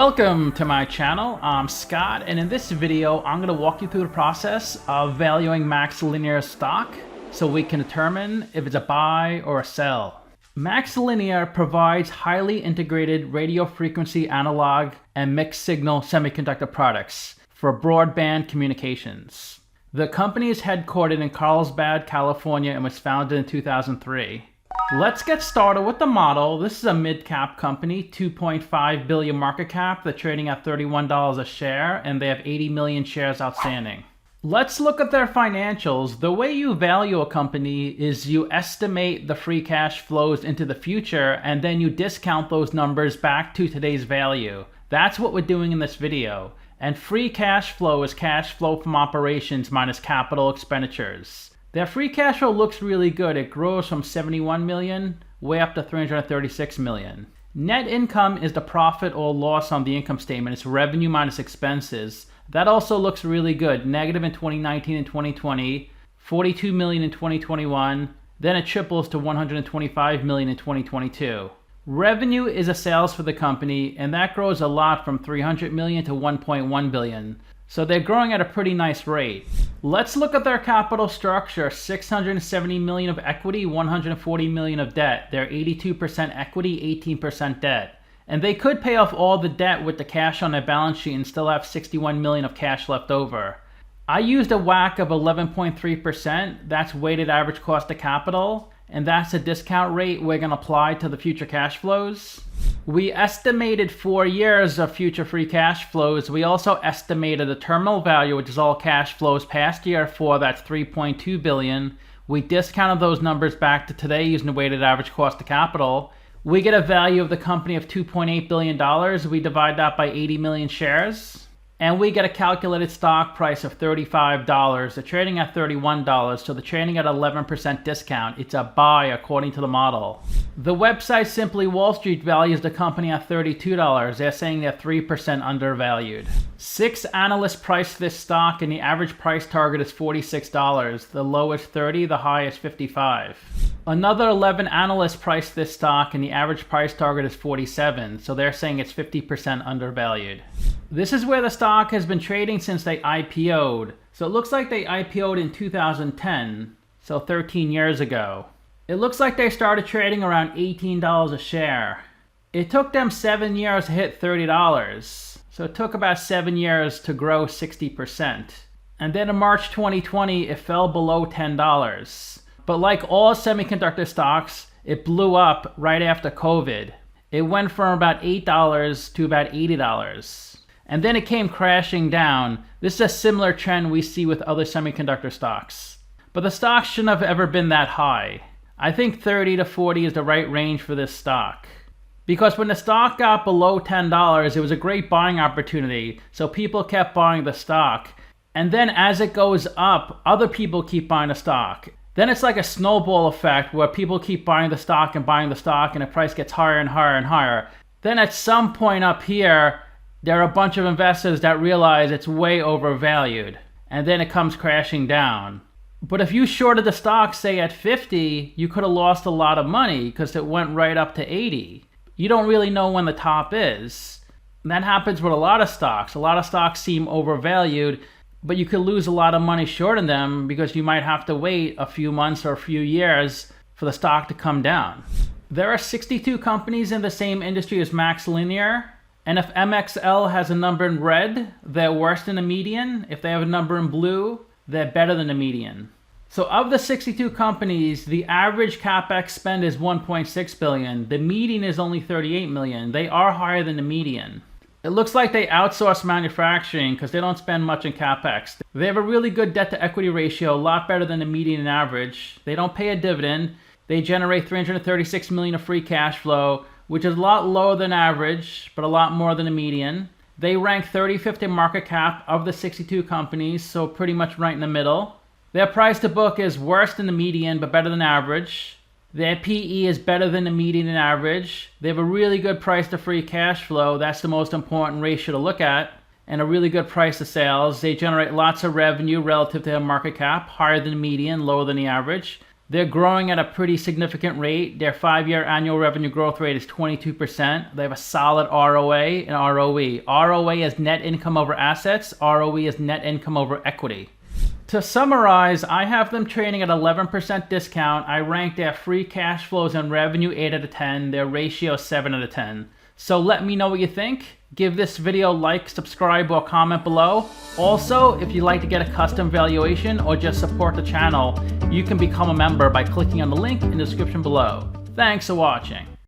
Welcome to my channel. I'm Scott, and in this video I'm going to walk you through the process of valuing MaxLinear stock so we can determine if it's a buy or a sell. MaxLinear provides highly integrated radio frequency analog and mixed signal semiconductor products for broadband communications. The company is headquartered in Carlsbad, California, and was founded in 2003. Let's get started with the model. This is a mid-cap company, 2.5 billion market cap. They're trading at $31 a share, and they have 80 million shares outstanding. Let's look at their financials. The way you value a company is you estimate the free cash flows into the future, and then you discount those numbers back to today's value. That's what we're doing in this video. And free cash flow is cash flow from operations minus capital expenditures. Their free cash flow looks really good. It grows from 71 million way up to 336 million. Net income is the profit or loss on the income statement. It's revenue minus expenses. That also looks really good. Negative in 2019 and 2020, 42 million in 2021, then it triples to 125 million in 2022. Revenue is a sales for the company, and that grows a lot from 300 million to 1.1 billion. So they're growing at a pretty nice rate. Let's look at their capital structure. 670 million of equity, 140 million of debt. They're 82% equity, 18% debt. And they could pay off all the debt with the cash on their balance sheet and still have 61 million of cash left over. I used a WACC of 11.3%. That's weighted average cost of capital. And that's a discount rate we're going to apply to the future cash flows. We estimated 4 years of future free cash flows. We also estimated the terminal value, which is all cash flows past year 4, that's 3.2 billion. We discounted those numbers back to today using the weighted average cost of capital. We get a value of the company of $2.8 billion. We divide that by 80 million shares. And we get a calculated stock price of $35. They're trading at $31, so they're trading at 11% discount. It's a buy according to the model. The website Simply Wall Street values the company at $32. They're saying they're 3% undervalued. 6 analysts priced this stock, and the average price target is $46. The low is $30, the high is $55. Another 11 analysts priced this stock, and the average price target is $47. So they're saying it's 50% undervalued. This is where the stock has been trading since they IPO'd. So it looks like they IPO'd in 2010, so 13 years ago. It looks like they started trading around $18 a share. It took them 7 years to hit $30. So it took about 7 years to grow 60%. And then in March 2020, it fell below $10. But like all semiconductor stocks, it blew up right after COVID. It went from about $8 to about $80. And then it came crashing down. This is a similar trend we see with other semiconductor stocks. But the stock shouldn't have ever been that high. I think 30 to 40 is the right range for this stock. Because when the stock got below $10, it was a great buying opportunity. So people kept buying the stock. And then as it goes up, other people keep buying the stock. Then it's like a snowball effect where people keep buying the stock, and the price gets higher and higher and higher. Then at some point up here, there are a bunch of investors that realize it's way overvalued, and then it comes crashing down. But if you shorted the stock, say at 50, you could have lost a lot of money because it went right up to 80. You don't really know when the top is. And that happens with a lot of stocks. A lot of stocks seem overvalued, but you could lose a lot of money shorting them because you might have to wait a few months or a few years for the stock to come down. There are 62 companies in the same industry as MaxLinear. And if MXL has a number in red, they're worse than the median. If they have a number in blue, they're better than the median. So of the 62 companies, the average CapEx spend is 1.6 billion. The median is only 38 million. They are higher than the median. It looks like they outsource manufacturing because they don't spend much in CapEx. They have a really good debt to equity ratio, a lot better than the median and average. They don't pay a dividend. They generate 336 million of free cash flow, which is a lot lower than average, but a lot more than the median. They rank 35th in market cap of the 62 companies, so pretty much right in the middle. Their price to book is worse than the median, but better than average. Their PE is better than the median and average. They have a really good price to free cash flow. That's the most important ratio to look at. And a really good price to sales. They generate lots of revenue relative to their market cap, higher than the median, lower than the average. They're growing at a pretty significant rate. Their 5-year annual revenue growth rate is 22%. They have a solid ROA and ROE. ROA is net income over assets. ROE is net income over equity. To summarize, I have them trading at 11% discount. I rank their free cash flows and revenue 8 out of 10. Their ratio is 7 out of 10. So let me know what you think. Give this video a like, subscribe, or comment below. Also, if you'd like to get a custom valuation or just support the channel, you can become a member by clicking on the link in the description below. Thanks for watching.